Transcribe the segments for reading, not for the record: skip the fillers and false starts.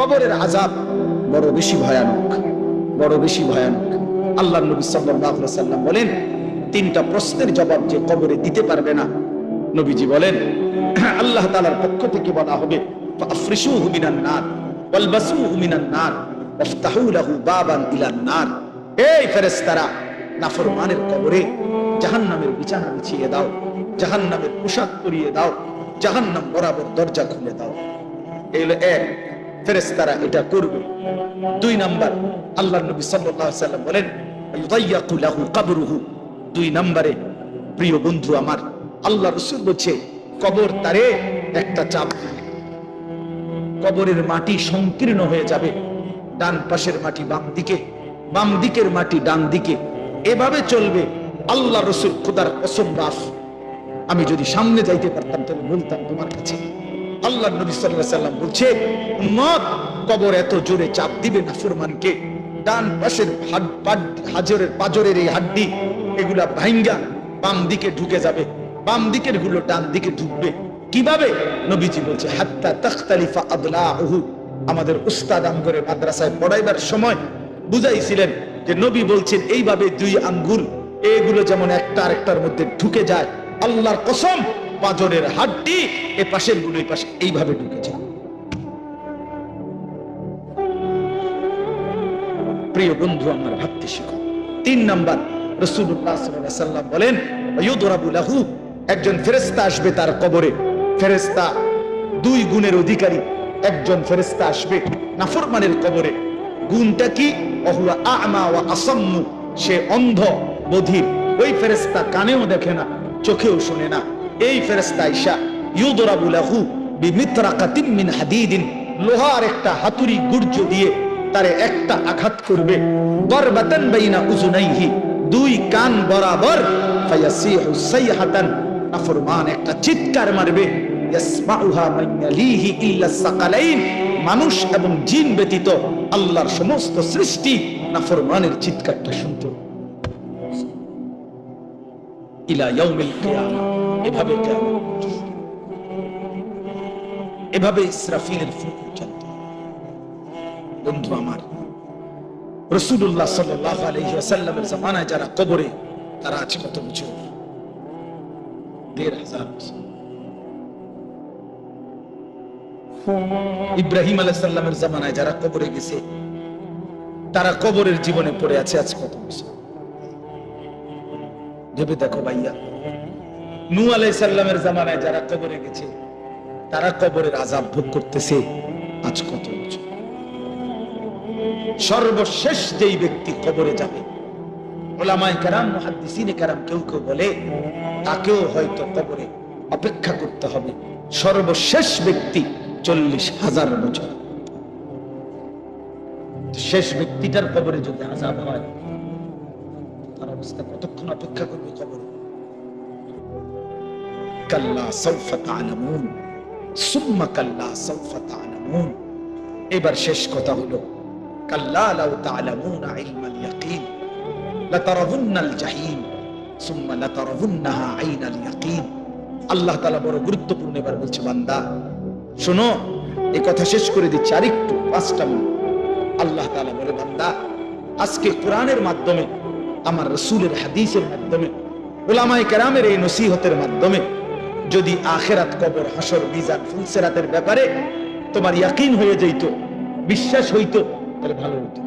কবরের আযাব বড় বেশি ভয়ানক, বড় বেশি ভয়ানক। আল্লাহর নবী সাল্লাল্লাহু আলাইহি ওয়াসাল্লাম বলেন, তিনটা প্রশ্নের জবাব যে কবরে দিতে পারবে না, নবীজি বলেন আল্লাহ তাআলার পক্ষ থেকে বলা হবে, ফাফরিশুহু মিনান নার ওয়ালবাসুহু মিনান নার ওয়াফতাহু লাহু বাবান ইলান নার। এই ফেরেশতারা, নাফরমানের কবরে জাহান্নামের বিছানা বিছিয়ে দাও, জাহান্নামের পোশাক পরিয়ে দাও, জাহান্নাম বরাবর দরজা খুলে দাও। এই হলো এক, ফেরেশতারা এটা করবে। দুই নাম্বার, আল্লাহর নবী সাল্লাল্লাহু আলাইহি ওয়াসাল্লাম বলেন, ইউদাইয়াকু লাহু কবরুহু। দুই নম্বরে, প্রিয় বন্ধু আমার, আল্লাহ রাসূল বলছে কবর তারে একটা চাপ দিবে, কবরের মাটি সংকীর্ণ হয়ে যাবে, ডান পাশের মাটি বাম দিকে, বাম দিকের মাটি ডান দিকে, এভাবে চলবে। আল্লাহ রাসূল খোদার কসম বাস, আমি যদি সামনে যাইতে পারতাম তাহলে বলতাম তোমার কাছে। আল্লাহ নবী সাল্লাল্লাহু আলাইহি ওয়াসাল্লাম বলছে, উম্মত, কবর এত জোরে চাপ দিবে নাফরমানকে, ডান পাশের হাজরের পাজরের এই হাড্ডি এগুলা ভাঙ্গা বাম দিকে ঢুকে যাবে, বাম দিকের গুলো ডান দিকে ঢুকবে। কিভাবে? নবীজি বলছে, হাত্তা তাখতালিফা আদলাহু। আমাদের উস্তাদ আমগরে মাদ্রাসায় পড়াইবার সময় বুঝাইছিলেন যে নবী বলছেন এইভাবে দুই আঙ্গুল এগুলো যেমন একটা আরেকটার মধ্যে ঢুকে যায়, আল্লাহর কসম পাজরের হাড্ডি এ পাশের গুলো এই পাশে এইভাবে ঢুকে যায়। প্রিয় বন্ধু আমার, ভাবতে শিখো। তিন নাম্বার, রাসূলুল্লাহ সাল্লাল্লাহু আলাইহি ওয়াসাল্লাম বলেন, ইউদরাবু লাহু। একজন ফেরেশতা আসবে তার কবরে। ফেরেশতা দুই গুণের অধিকারী। একজন ফেরেশতা আসবে নাফরমানের কবরে। গুণটা কি? ওহুয়া আ'মা ওয়া আসাম্মু। সে অন্ধ বধির। ওই ফেরেশতা কানেও দেখে না, চোখেও শুনে না। এই ফেরেশতা আইসা ইউদরাবু লাহু বিমিতরাকাতিন মিন হাদিদিন। লোহার একটা হাতুড়ি গুর্জ দিয়ে তারে একটা আঘাত করবে। দরবাতান বাইনা উযুনাইহি। দুই কান বরাবর। ফায়াসিহু সাইহাতান। নাফরমান একটা চিৎকার মারবে। ইয়াসমাউহা মান ইয়ালিহি ইল্লা সাকালাইন। মানুষ এবং জিন ব্যতীত আল্লাহর সমস্ত সৃষ্টি নাফরমানের চিৎকারটা শুনতো। ইলা ইয়াউমিল কিয়ামা। এভাবে কিয়ামত, এভাবে ইসরাফিলের ফুঁক চলতো। বন্ধু আমার, রাসূলুল্লাহ সাল্লাল্লাহু আলাইহি ওয়াসাল্লামের জামানায় যারা কবরে, তারা আছে কত বছর? ১৫০০ বছর। ইব্রাহিম আলাইহিস সালামের জামানায় যারা কবরে গেছে, তারা কবরের জীবনে পড়ে আছে আজ কত বছর? ভেবে দেখো ভাইয়া। নূহ আলাইহিস সালামের জামানায় যারা কবরে গেছে, তারা কবরের আযাব ভোগ করতেছে আজ কত বছর? সর্বশেষ যেই ব্যক্তি কবরে যাবে, উলামায়ে কেরাম, মুহাদ্দিসিনে কেরাম কেউ কেউ বলে তাকেও হয়তো কবরে অপেক্ষা করতে হবে। সর্বশেষ ব্যক্তি ৪০,০০০ বছর। শেষ ব্যক্তিটার কবরে যদি আযাব হয়, তার অবস্থা কতক্ষণ অপেক্ষা করবে কবরে? কাল্লা সাউফা তা'লামুন সুম্মা কাল্লা সাউফা তা'লামুন। এবার শেষ কথা হলো, কাল্লা লাউ তা'লামুনা ইলমাল ইয়াকিন লাতারাউন্নাল জাহিম সুম্মা লাতারাউন্নাহা আইনাল ইয়াকিন। আল্লাহ তাআলা বড় গুরুত্বপূর্ণ এবার বলছে, বান্দা শোনো, এই কথা শেষ করে দিচ্ছি আরেকটু ৫টা মিনিট। আল্লাহ তাআলা বলে, বান্দা আজকে কোরআনের মাধ্যমে, আমার রাসূলের হাদিসের মাধ্যমে, উলামায়ে কেরামের এই নসিহতের মাধ্যমে যদি আখিরাত, কবর, হাসর, মিজান, ফুলসিরাতের ব্যাপারে তোমার ইয়াকিন হয়ে যাইতো, বিশ্বাস হইতো, তাহলে ভালো হতো।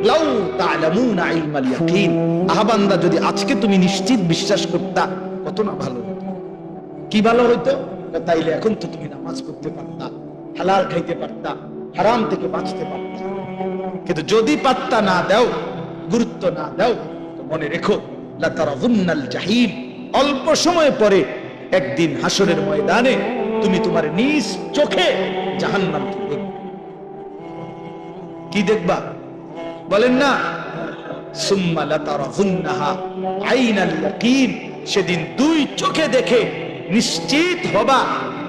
লাউ তা'লামুনা ইলমাল ইয়াকিন। আহা বান্দা, যদি আজকে তুমি নিশ্চিত বিশ্বাস করতা, কত না ভালো হতো। কি ভালো হইতো? তাইলে এখন তো তুমি নামাজ পড়তে পারতা, হালাল খাইতে পারতা, হারাম থেকে বাঁচতে পারতা। কিন্তু যদি পাত্তা না দাও, গুরুত্ব না দাও, তো মনে রেখো, লাতারাউন্নাল জাহিম। অল্প সময় পরে একদিন হাসরের ময়দানে তুমি তোমার নিজ চোখে জাহান্নামকে দেখবে। কি দেখবা? বলেন না, সুম্মা লাতারাউন্নাহা আইনাল ইয়াকিন। সেদিন দুই চোখে দেখে নিশ্চিত হবা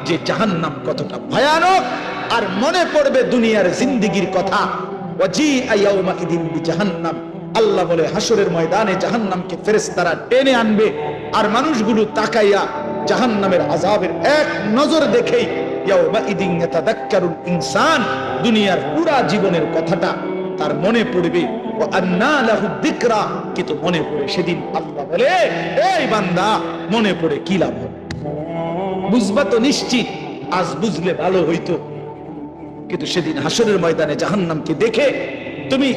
যে জাহান্নাম কতটা ভয়ানক। আর মনে পড়বে দুনিয়ার জিন্দেগির কথা। ওয়াজিআ ইয়াউমা ইদিন বিজাহান্নাম। আল্লাহ বলে, হাসরের ময়দানে জাহান্নামকে ফেরেশতারা টেনে আনবে, আর মানুষগুলো তাকাইয়া জাহান্নামের আযাবের এক নজর দেখেই ইয়াউমাইদিন ইয়াতাযাক্কারুল ইনসান, দুনিয়ার পুরা জীবনের কথাটা তার মনে পড়বে। ওয়া আন্না লাহু যিকরা, কিন্তু মনে পড়ে সেদিন আল্লাহ বলে, এই বান্দা মনে পড়ে কি লাভ হবে? বুঝবা তো নিশ্চিত, আজ বুঝলে ভালো হইতো, কিন্তু সেদিন হাসরের ময়দানে জাহান্নামকে দেখে তুমি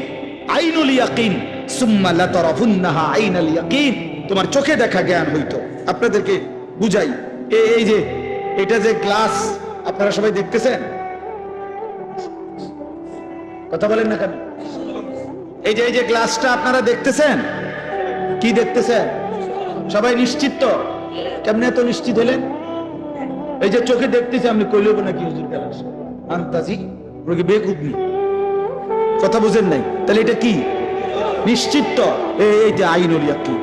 আইনুল ইয়াকিন সুম্মা লাতারাফুন্নাহা আইনাল ইয়াকিন, তোমার চোখে দেখা জ্ঞান হইতো। আপনাদেরকে বুঝাই, এই যে এটা যে গ্লাস আপনারা সবাই দেখতেছেন, কথা বলেন না কেন? এই যে গ্লাসটা আপনারা দেখতেছেন, কি দেখতেছেন? সবাই নিশ্চিত তো? কেমনে এত নিশ্চিত হলেন? এই যে চোখে দেখতেছি, আপনি কইলেও নাকি হুজুর গ্লাস আন্তাজি রোগী বেকুবনি, কথা বুঝেন নাই? তাহলে এটা কি নিশ্চিত তো? এই যে আইনুল ইয়াকিন,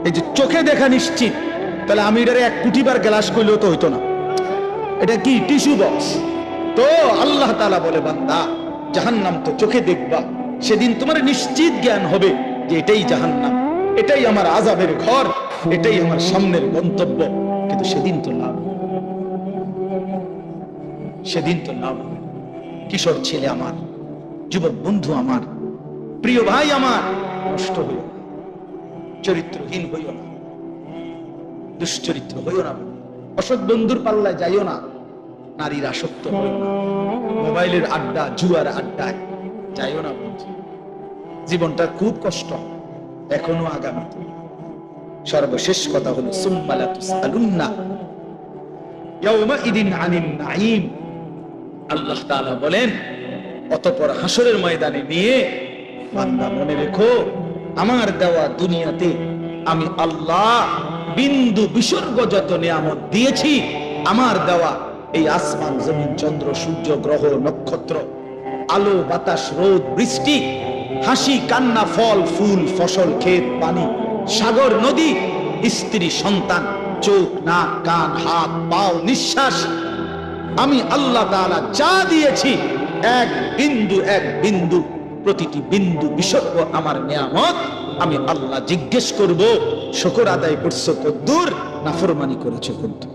এই যে চোখে দেখা নিশ্চিত, তাহলে আমি এটারে 1 কোটি বার গ্লাস কইলেও তো হইতো না। এটা কি টিস্যু বক্স? তো আল্লাহ তাআলা বলে, বান্দা জাহান্নাম তো চোখে দেখবা, সেদিন তোমার নিশ্চিত জ্ঞান হবে যে এটাই জাহান্নাম, এটাই আমার আযাবের ঘর, এটাই আমার সামনের গন্তব্য। কিন্তু সেদিন তো লাভ, সেদিন তো লাভ। কিশোর ছেলে আমার, যুবক বন্ধু আমার, প্রিয় ভাই আমার, নষ্ট হইও না, চরিত্রহীন হইও না, দুশ্চরিত্র হইও না, অসৎ বন্ধুর পাল্লায় যাইও না, নারীর আসক্ত হইও না, মোবাইলের আড্ডা জুয়ার আড্ডায় যাইও না বন্ধু। জীবনটা খুব কষ্ট, এখনো আগামী। সর্বশেষ কথা হলো সুম্মা লাতুসআলুন্না ইয়াউমাইদিন আনিন নাঈম। আল্লাহ তাআলা বলেন, অতঃপর হাসরের ময়দানে নিয়ে বান্দা মনে রেখো, আমার দেওয়া দুনিয়াতে আমি আল্লাহ বিন্দু বিসর্গ যত নিয়ামত দিয়েছি, আমার দেওয়া এই আসমান জমিন চন্দ্র সূর্য গ্রহ নক্ষত্র, আলো বাতাস রোদ বৃষ্টি, হাসি কান্না ফল ফুল ফসল ক্ষেত পানি সাগর নদী স্ত্রী সন্তান চোখ নাক কান হাত পাও নিঃশ্বাস, আমি আল্লাহ তাআলা যা দিয়েছি এক বিন্দু প্রতিটি বিন্দু বিসর্গ আমার নিয়ামত। আমি আল্লাহ জিজ্ঞেস করব, শুকর আদায় করছো কদ্দুর, নাফরমানি করেছো কদ্দুর।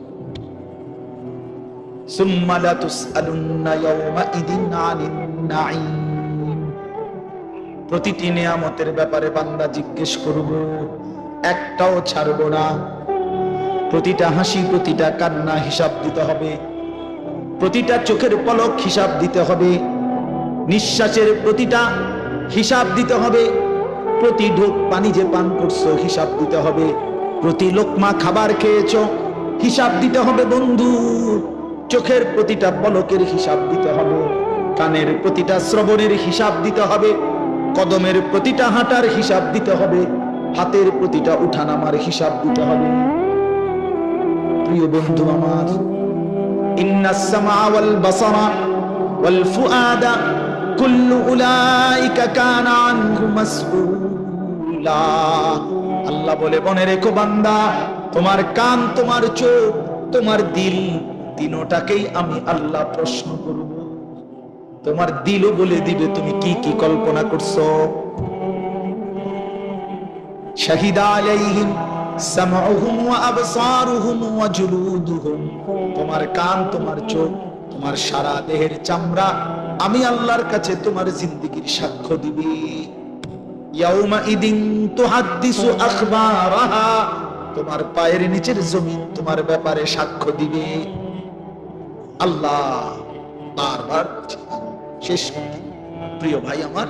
সুম্মা লাতুসআলুন্না ইয়াউমাইদিন আনিন নাঈম। প্রতিটি নিয়ামতের ব্যাপারে বান্দা জিজ্ঞেস করব, একটাও ছাড়বো না। প্রতিটা হাসি প্রতিটা কান্না হিসাব দিতে হবে, প্রতিটা চোখের পলক হিসাব দিতে হবে, নিঃশ্বাসের প্রতিটা হিসাব দিতে হবে, প্রতি ঢোক পানি যে পান করছো হিসাব দিতে হবে, প্রতি লোকমা খাবার খেয়েছো হিসাব দিতে হবে বন্ধু। চোখের প্রতিটা পলকের হিসাব দিতে হবে, কানের প্রতিটা শ্রবণের হিসাব দিতে হবে, কদমের প্রতিটা হাঁটার হিসাব দিতে হবে, হাতের প্রতিটা উঠানামার হিসাব দিতে হবে। প্রিয় বন্ধু আমার, ইন্নাস সামা ওয়াল বাসারা ওয়াল ফুআদা কুল্লু উলাইকা কানা আনহু মাসউলা। আল্লাহ বলে, মনে রেখো বান্দা, তোমার কান তোমার চোখ তোমার দিল তিনটাকেই আমি আল্লাহ প্রশ্ন করব। তোমার দিলও বলে দিবে তুমি কি কি কল্পনা করছো। শাহিদা আলাইহিম সামউহুম ওয়া আবসারুহুম ওয়া জুলুদুহুম। তোমার কান তোমার চোখ তোমার সারা দেহের চামড়া আমি আল্লাহর কাছে তোমার জিন্দেগীর সাক্ষ্য দিবে। ইয়াউমাইদিন তুহাদ্দিসু আখবারাহা। তোমার পায়ের নিচের জমিন তোমার ব্যাপারে সাক্ষ্য দিবে। আল্লাহ বারবার শেষ। প্রিয় ভাই আমার,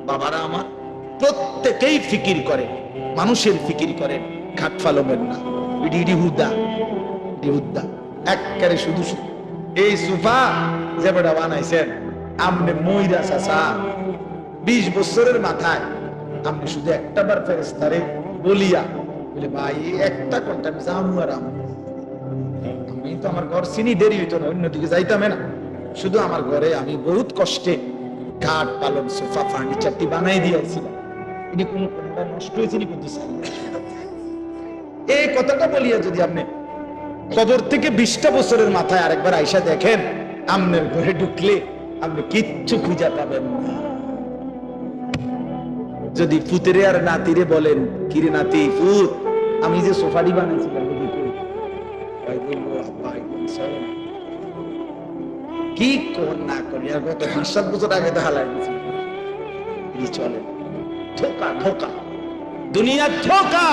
বাবারা আমার, প্রত্যেকেই ফিকির করে, মানুষের ফিকির করে, ঘাট ফালমের না। একবারে শুধু এই সোফা যে বেটা বানাইছেন আমনে মইরা চাচা 20 বছরের মাথায় আপনি শুধু একটা বার ফেরেশতারে বলিয়া বলে, ভাই একটা কোনটা আমি যাবো আর আমি তো আমার ঘর চিনি, দেরি হইতো না, অন্যদিকে যাইতাম না। শুধু আমার ঘরে আমি বহুত কষ্টে কাঠ পালন সোফা ফার্নিচারটি বানাই দিয়েছিলাম, এটি কোনটা নষ্ট হয়েছে এই কথাটা বলিয়া যদি আপনি কবর থেকে 20টা বছরের মাথায় আরেকবার আইসা দেখেন, আমনের ঘরে ঢুকলে আপনি কিচ্ছু খুঁজে পাবেন না। যদি পুতেরে আর নাতিরে বলেন, কিরে নাতি পুত, আমি যে সোফাটি বানাইছিলাম কি কোন না করি আর কত 5-7 বছর আগে তো হালাই দিয়েছি চলে ধোকা ধোকা দুনিয়া ধোকা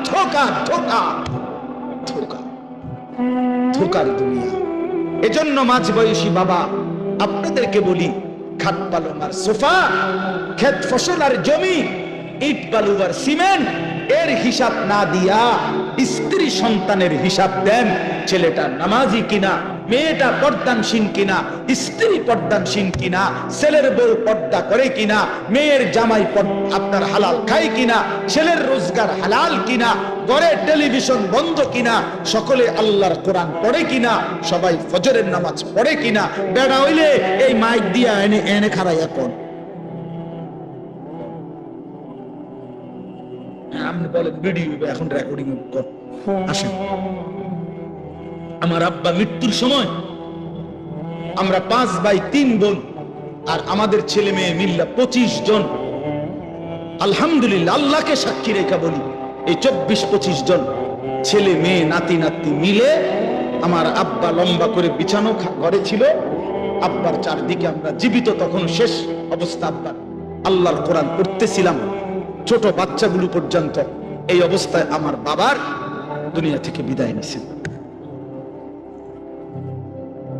ধোকা ধোকা ধোকা ধোকার দুনিয়া। এজন্য মাঝ বয়সী বাবা আপনাদেরকে বলি, খাট পালং আর সোফা, ক্ষেত ফসল আর জমি, ইট বালু আর সিমেন্ট এর হিসাব না দিয়া স্ত্রী সন্তানের হিসাব দেন। ছেলেটা নামাজি কিনা, মেয়েটা পর্দানসীন কিনা, স্ত্রী পর্দানসীন কিনা, ছেলের বউ পর্দা করে কিনা, মেয়ের জামাই আপনার হালাল খায় কিনা, ছেলের রোজগার হালাল কিনা, ঘরে টেলিভিশন বন্ধ কিনা, সকলে আল্লাহর কোরআন পড়ে কিনা, সবাই ফজরের নামাজ পড়ে কিনা। বেড়া হইলে এই মাইক দিয়া এনে এনে খারাই এখন আপনি বলেন ভিডিও এখন রেকর্ডিং কর আসেন। আমার আব্বা মৃত্যুর সময় আমরা 5 ভাই 3 বোন আর আমাদের ছেলে মেয়ে মিল্লা 25 জন। আলহামদুলিল্লাহ, আল্লাহকে সাক্ষী রেখে বলি, এই 24-25 জন ছেলে মেয়ে নাতি নাতি মিলে আমার আব্বা লম্বা করে বিছানো ঘরে ছিল। আব্বার চারদিকে আমরা জীবিত, তখন শেষ অবস্থা আব্বার, আল্লাহর কোরআন পড়তেছিলাম ছোট বাচ্চাগুলো পর্যন্ত। এই অবস্থায় আমার বাবার দুনিয়া থেকে বিদায় নিয়েছেন।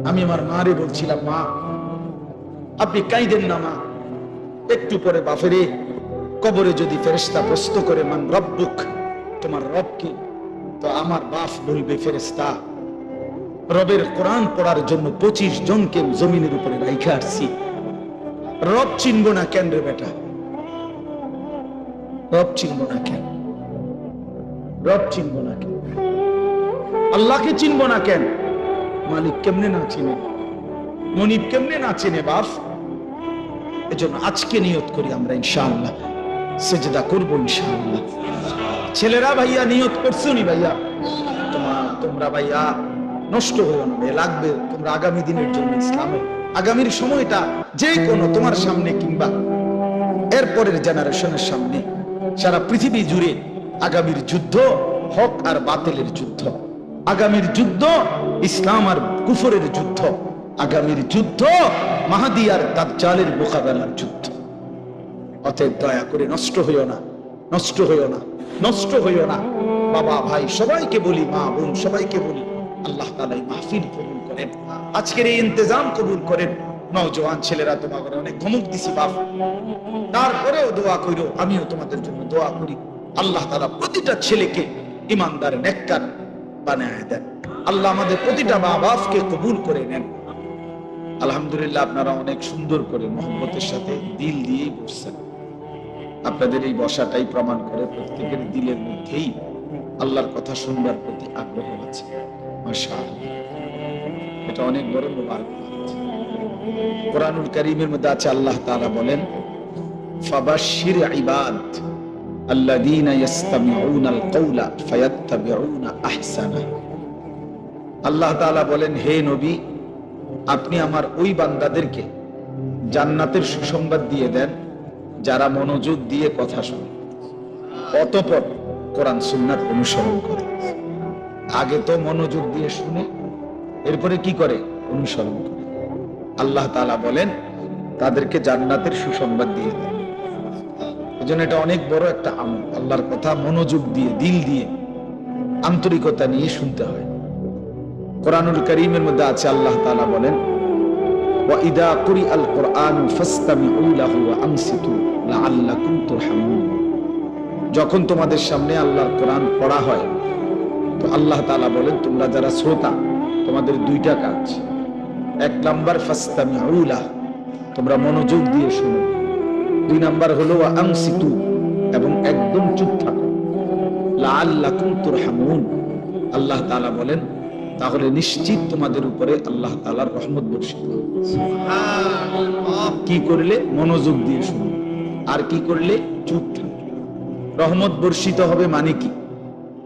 আমি আমার মারে বলছিলাম, মা আপনি কাঁদেন না মা, একটু পরে বাফেরে কবরে যদি ফেরেশতা প্রশ্ন করে মান রব্বুক, তোমার রব কি, তো আমার বাপ বলবে ফেরেশতা রবের কোরআন পড়ার জন্য 25 জনকে জমিনের উপরে রাইখা আসছি। রব চিনব না কেন রে বেটা, রব চিনব না কেন, রব চিনব না কেন, আল্লাহকে চিনব না কেন, মালিক কেমনে না চিনে, মনিব কেমনে না চিনে বাপ। এজন্য আজকে নিয়ত করি আমরা ইনশাআল্লাহ সেজদা করব ইনশাআল্লাহ। ছেলেরা ভাইয়া নিয়ত করছো নি ভাইয়া, তোমরা ভাইয়া নষ্ট হয়ে না, লাগবে তোমরা আগামী দিনের জন্য, ইসলামের আগামীর সময়টা যে কোনো তোমার সামনে কিংবা এরপরের জেনারেশনের সামনে, সারা পৃথিবী জুড়ে আগামীর যুদ্ধ হক আর বাতিলের যুদ্ধ, আগামীর যুদ্ধ ইসলাম আর কুফরের যুদ্ধ, আগামীর যুদ্ধ মাহদী আর দাজ্জালের মোকাবেলার যুদ্ধ। অতএব দয়া করে নষ্ট হইও না, নষ্ট হইও না, নষ্ট হইও না। বাবা ভাই সবাইকে বলি, মা বোন সবাইকে বলি, আল্লাহ তাআলা এই মাহফিল কবুল করেন, আজকের এই ইন্তজাম কবুল করেন। নওজোয়ান ছেলেরা তোমাকে অনেক ধমক দিছি বাপ, তারপরেও দোয়া কইরো, আমিও তোমাদের জন্য দোয়া করি। আল্লাহ তাআলা প্রতিটা ছেলেকে ইমানদার নেককার বানায় দেন। আল্লাহ আমাদের প্রতিটা মা বাপকে কবুল করে নেন। আলহামদুলিল্লাহ, আপনারা অনেক সুন্দর করে মহব্বতের সাথে দিল দিয়েই বসছেন। আপনাদের এই বসাটাই প্রমাণ করে প্রত্যেকের দিলের মধ্যেই আল্লাহর কথা শুনবার প্রতি আগ্রহ আছে। মাশাআল্লাহ, এটা অনেক বড় মুবারক। কোরআনুল কারীমের মধ্যে আছে, আল্লাহ তাআলা বলেন ফাবাশশির ইবাদ আল্লাযীনা ইসতামিউনাল কাওলা ফায়াত্তাবিউনা আহসানা। আল্লাহ তাআলা বলেন, হে নবী আপনি আমার ওই বান্দাদেরকে জান্নাতের সুসংবাদ দিয়ে দেন যারা মনোযোগ দিয়ে কথা শোনে, অতঃপর কোরআন সুন্নাত অনুসরণ করে। আগে তো মনোযোগ দিয়ে শুনে, এরপরে কি করে? অনুসরণ করে। আল্লাহ তাআলা বলেন তাদেরকে জান্নাতের সুসংবাদ দিয়ে দেন। এজন্য এটা অনেক বড় একটা আমল, আল্লাহর কথা মনোযোগ দিয়ে দিল দিয়ে আন্তরিকতা নিয়ে শুনতে হয়। কোরআনুল কারীমের মধ্যে আছে, আল্লাহ তাআলা বলেন ওয়া ইযা কুরিআল কুরআনু ফাসতামিউ লাহু ওয়া আনসিতু লাআল্লাকুম তুরহামুন। যখন তোমাদের সামনে আল্লাহর কোরআন পড়া হয়, তো আল্লাহ তাআলা বলেন তোমরা যারা শ্রোতা, তোমাদের দুইটা কাজ। এক নাম্বার ফাসতামিউ লাহু, তোমরা মনোযোগ দিয়ে শোনো। দুই নাম্বার হলো ওয়া আনসিতু, এবং একদম চুপ থাকো। লাআল্লাকুম তুরহামুন, আল্লাহ তাআলা বলেন তাহলে নিশ্চিত তোমাদের উপরে আল্লাহ তাআলার রহমত বর্ষিত হবে। কি করলে? মনোযোগ দিয়ে শুনো। আর কি করলে? চুপ থাকলে। রহমত বর্ষিত হবে মানে কি?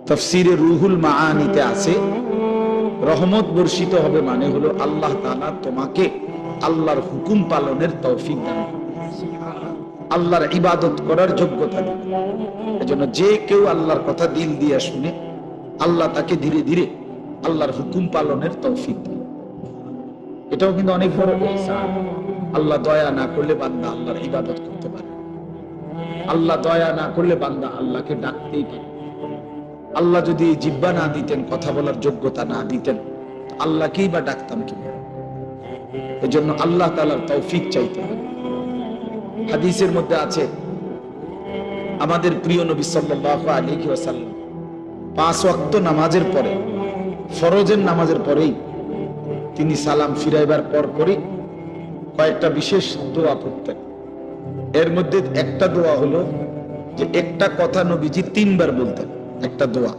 তাফসীরে রুহুল মাআনিতে আছে, রহমত বর্ষিত হবে মানে হলো আল্লাহ তাআলা তোমাকে আল্লাহর হুকুম পালনের তৌফিক দান করবেন, আল্লাহর ইবাদত করার যোগ্যতা দিবেন। এজন্য যে কেউ আল্লাহর কথা দিল দিয়ে শুনে, আল্লাহ তাকে ধীরে ধীরে আল্লাহর হুকুম পালনের তৌফিক দেন। এটাও কিন্তু অনেক বড় ইহসান। আল্লাহ দয়া না করলে বান্দা আল্লাহর ইবাদত করতে পারে, আল্লাহ দয়া না করলে বান্দা আল্লাহকে ডাকতেই পারে। আল্লাহ যদি জিহ্বা না দিতেন, কথা বলার যোগ্যতা না দিতেন, আল্লাহকেই বা ডাকতাম কিভাবে? এজন্য আল্লাহ তাআলার তৌফিক চাইতে হবে। হাদিসের মধ্যে আছে, আমাদের প্রিয় নবী সাল্লাল্লাহু আলাইহি ওয়াসাল্লাম 5 ওয়াক্ত নামাজের পরে, ফরজের নামাজের পরেই তিনি সালাম ফিরাইবার পর পরই কয়েকটা বিশেষ দোয়া পড়তেন। এর মধ্যে একটা দোয়া হলো যে একটা কথা নবীজি 3 বার বলতেন। একটা দোয়া,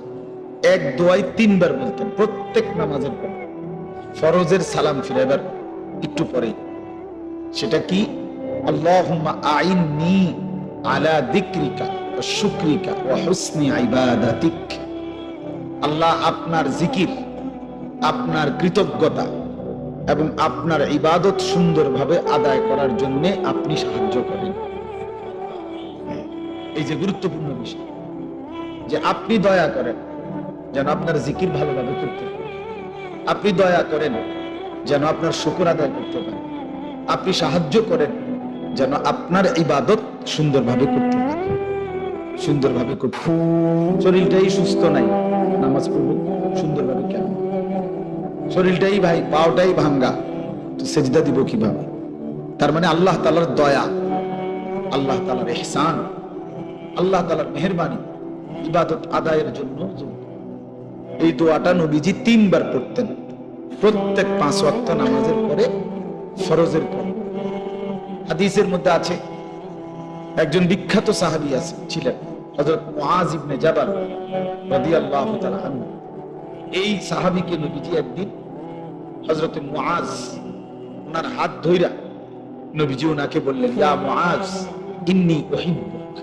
এক দোয়াই 3 বার বলতেন প্রত্যেক নামাজের পর, ফরজের সালাম ফিরাইবার একটু পরে। সেটা কি? আল্লাহুম্মা আইন্নি আলা যিকরিকা ওয়া শুকরিকা ওয়া হুসনি ইবাদাতিক। আল্লাহ, আপনার জিকির, আপনার কৃতজ্ঞতা এবং আপনার ইবাদত সুন্দরভাবে আদায় করার জন্য আপনি সাহায্য করেন। এই যে গুরুত্বপূর্ণ বিষয়, যে আপনি দয়া করেন যেন আপনার জিকির ভালোভাবে করতে পারেন, আপনি দয়া করেন যেন আপনার শুকর আদায় করতে পারেন, আপনি সাহায্য করেন যেন আপনার ইবাদত সুন্দরভাবে করতে পারেন। সুন্দরভাবে করতে, শরীরটাই সুস্থ নাই, নামাজ পড়ব সুন্দরভাবে কেন? শরীরটাই ভাই, পাওটাই ভাঙ্গা, তো সেজদা দিব কিভাবে? তার মানে আল্লাহ তাআলার দয়া, আল্লাহ তাআলার ইহসান, আল্লাহ তাআলার মেহেরবানি ইবাদত আদায়ের জন্য। এই দোয়াটা নবীজি 3 বার পড়তেন প্রত্যেক 5 ওয়াক্ত নামাজের পরে, ফরজের পরে। হাদিসের মধ্যে আছে, একজন বিখ্যাত সাহাবী ছিলেন হযরত মুআজ ইবনে জাবাল রাদিয়াল্লাহু তাআলা আনহু। এই সাহাবীকে নবীজি একদিন, হযরত মুআজ ওনার হাত ধইরা নবীজি ওনাকে বললেন, ইয়া মুআজ ইন্নী উহিব্বুক,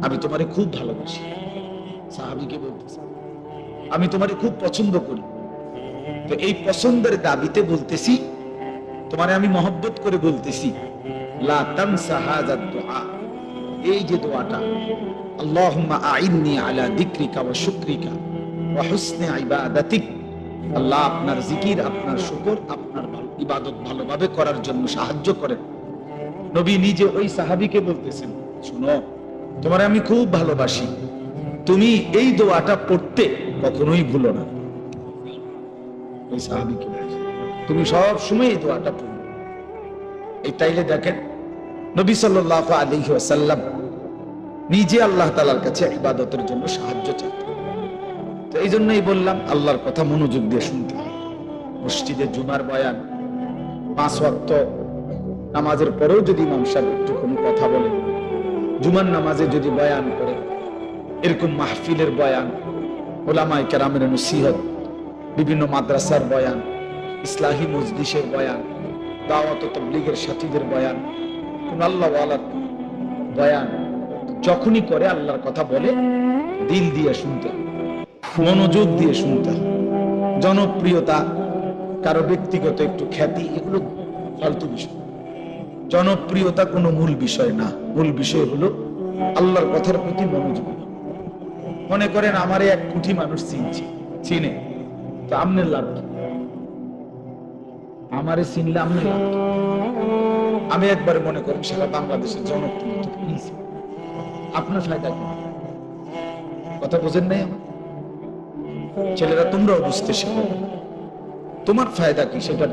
আমি তোমারে খুব ভালোবাসি। সাহাবীকে বলতেছে, আমি তোমারে খুব পছন্দ করি। তো এই পছন্দের দাবিতে বলতেছি, তোমারে আমি মহব্বত করে বলতেছি, লা তানসা হাযা দুআ, এই যে দোয়াটা, আল্লাহুম্মা আইন্নি আলা যিকরিকা ওয়া শুকরিকা ওয়া হুসনি ইবাদাতিক, আল্লাহ আপনার জিকির, আপনার শুকর, আপনার ইবাদত ভালোভাবে করার জন্য সাহায্য করেন। নবী নিজে ওই সাহাবীকে বলতেছেন, শুনো, তোমারে আমি খুব ভালোবাসি, তুমি এই দোয়াটা পড়তে কখনোই ভুলো না। ওই সাহাবীকে তুমি সব সময় এই দোয়াটা পড়ো। এই তাইলে দেখেন, নবী সাল্লাল্লাহু আলাইহি ওয়াসাল্লাম নিজে আল্লাহ তাআলার কাছে ইবাদতের জন্য সাহায্য চাইতেন। তো এই জন্যই বললাম, আল্লাহর কথা মনোযোগ দিয়ে শুনতে হবে। মসজিদে জুমার বয়ান, 5 ওয়াক্ত নামাজের পরেও যদি ইমাম সাহেব একটু কোনো কথা বলে, জুমার নামাজে যদি বয়ান করে, এরকম মাহফিলের বয়ান, উলামায়ে কেরামের নসিহত, বিভিন্ন মাদ্রাসার বয়ান, ইসলাহি মজলিসের বয়ান, দাওয়াত ও তাবলীগের সাথীদের বয়ান, কোন আল্লাহ ওয়ালার বয়ান যখনই করে, আল্লাহর কথা বলে, দিল দিয়ে শুনতে, মনোযোগ দিয়ে শুনতে। জনপ্রিয়তা, কারো ব্যক্তিগত একটু খ্যাতি, এগুলো ফালতু বিষয়। জনপ্রিয়তা কোনো মূল বিষয় না। মূল বিষয় হলো আল্লাহর কথার প্রতি মনোযোগ। মনে করেন আমারে 1 কোটি মানুষ চিনে, তো আমনের লাভ কি? আমারে চিনলে আমনের লাভ কি? আমি একবার মনে করেন সারা বাংলাদেশের জনপ্রিয়তা, আপনার ফায়দা কি? কথা বোঝেন নাই? ছেলেরা, তোমরাও বুঝতে শেখো, তোমার ফায়দা কি সেটা।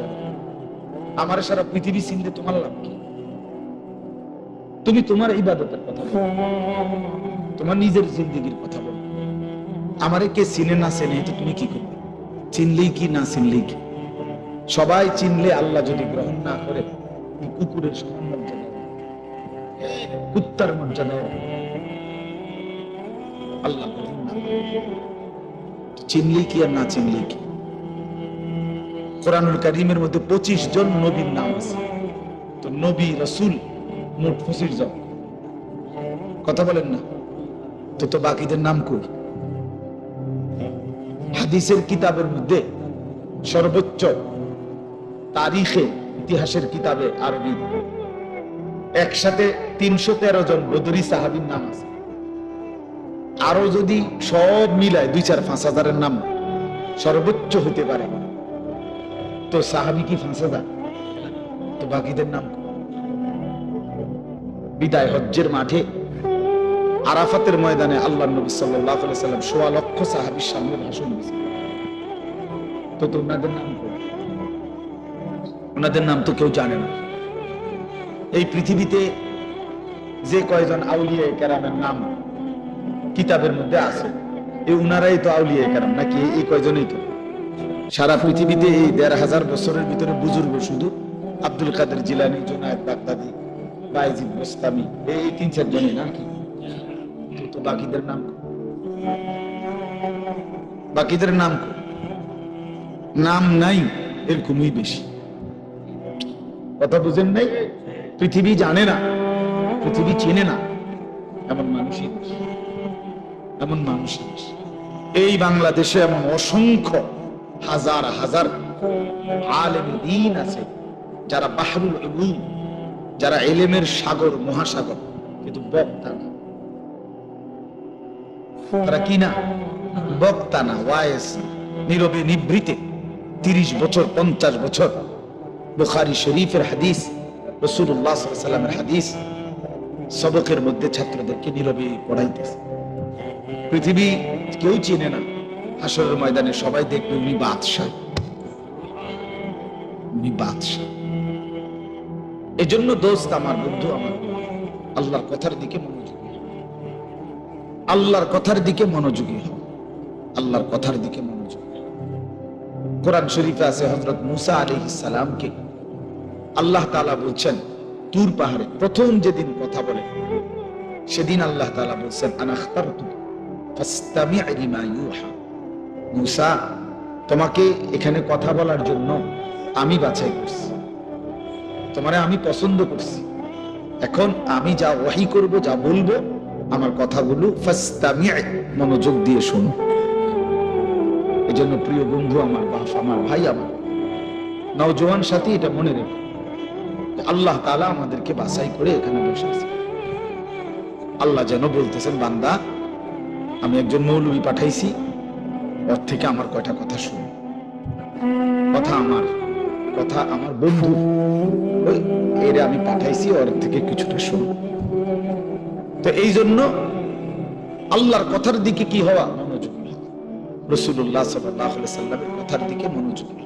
আমার সারা পৃথিবী চিনলে তোমার লাভ কি? তুমি তোমার ইবাদতের কথা বলো, তোমার নিজের জিন্দেগির কথা বলো। আমারে কে চিনে না চিনে তো তুমি কি করবে? চিনলেই কি, না চিনলেই কি? সবাই চিনলে আল্লাহ যদি গ্রহণ না করে, কুকুরের সমান মর্যাদা, কুত্তার মর্যাদা আল্লাহ গ্রহণ না করে। চিনলেই কি আর না চিনলেই কি? কোরআনুল কারীমের মধ্যে 25 জন নবীর নাম আছে। তো নবী রাসূল মোট 25 জন। কথা বলেন না? তো বাকিদের নাম কই? হাদিসের কিতাবের মধ্যে সর্বোচ্চ তারিখে, ইতিহাসের কিতাবে আরবি, একসাথে 313 জন বদরি সাহাবীর নাম আছে। আরো যদি সব মিলায় 2-4-5 হাজারের নাম সর্বোচ্চ হতে পারে। তো সাহাবী কি 5,000? তো বাকিদের নাম? বিদায় হজ্জের মাঠে আরাফাতের ময়দানে আল্লাহর নবী সাল্লাল্লাহু আলাইহি ওয়াসাল্লাম 1.25 লক্ষ সাহাবীর সামনে ভাষণ দিয়েছেন। তো ওনাদের নাম কি? ওনাদের নাম তো কেউ জানে না। এই পৃথিবীতে যে কয়জন আউলিয়া কেরামের নাম কিতাবের মধ্যে আছে, এই উনারাই তো আউলিয়া কেরাম নাকি? এই কয়জনই তো। সারা পৃথিবীতে এই 1,500 বছরের ভিতরে বুজুর্গ শুধু আব্দুল কাদের জিলানী, জুনায়েদ বাগদাদি, বাইজিদ বোস্তামি, এই 3-4 জনই নাকি? তো বাকিদের নাম? বাকিদের নাম নাম নাই, এরকমই বেশি। কথা বুঝেন নাই? পৃথিবী জানে না, পৃথিবী চেনে না, এমন মানুষই এমন মানুষই। এই বাংলাদেশে এমন অসংখ্য হাজার হাজার আলেম দ্বীন আছে যারা বাহরুল উলুম, যারা ইলমের সাগর, মহাসাগর, কিন্তু বক্তা না। তারা কি না? বক্তা না, ওয়াইজ, নীরবে নিভৃতে 30 বছর 50 বছর বুখারী শরীফের হাদিস, রাসূলুল্লাহ সাল্লাল্লাহু আলাইহি ওয়াসাল্লামের হাদিস সবকের মধ্যে ছাত্রদেরকে নীরবে পড়াইতেছে। পৃথিবী কেউ চিনে না, হাসরের ময়দানে সবাই দেখবে উনি বাদশা, উনি বাদশা। এজন্য দোস্ত আমার, বন্ধু আমার, আল্লাহর কথার দিকে মনোযোগী হও, আল্লাহর কথার দিকে মনোযোগী হও, আল্লাহর কথার দিকে মনোযোগী হও। কোরআন শরীফে আছে হযরত মুসা আলাইহিস সালামকে আল্লাহ তাআলা বলছেন তুর পাহাড়ে প্রথম যেদিন কথা বলে, সেদিন আল্লাহ তাআলা বলছেন আনা আখতারতু ফাসতামি' লিমা ইউহা। মুসা, তোমাকে এখানে কথা বলার জন্য আমি বাছাই করছি, তোমারে আমি পছন্দ করছি। এখন আমি যা ওহী করব, যা বলবো, আমার কথাগুলো ফাসতামি', মনোযোগ দিয়ে শোনো। এজন্য প্রিয় বন্ধু আমার, বাপ আমার, ভাই আমার, নওজোয়ান সাথী, এটা মনে রেখো, আল্লাহ তাআলা আমাদেরকে বাছাই করে এখানে বসেছে। আল্লাহ যেন বলতেছেন, বান্দা, আমি একজন মৌলবী পাঠাইছি, ওর থেকে আমার কয়টা কথা শুনো, কথা আমার বন্ধু, এর আমি পাঠাইছি, ওর থেকে কিছুটা শুনো। তো এই জন্য আল্লাহর কথার দিকে কি হওয়া? মনোযোগী হওয়া। রাসূলুল্লাহ সাল্লাল্লাহু আলাইহি ওয়াসাল্লামের কথার দিকে মনোযোগী।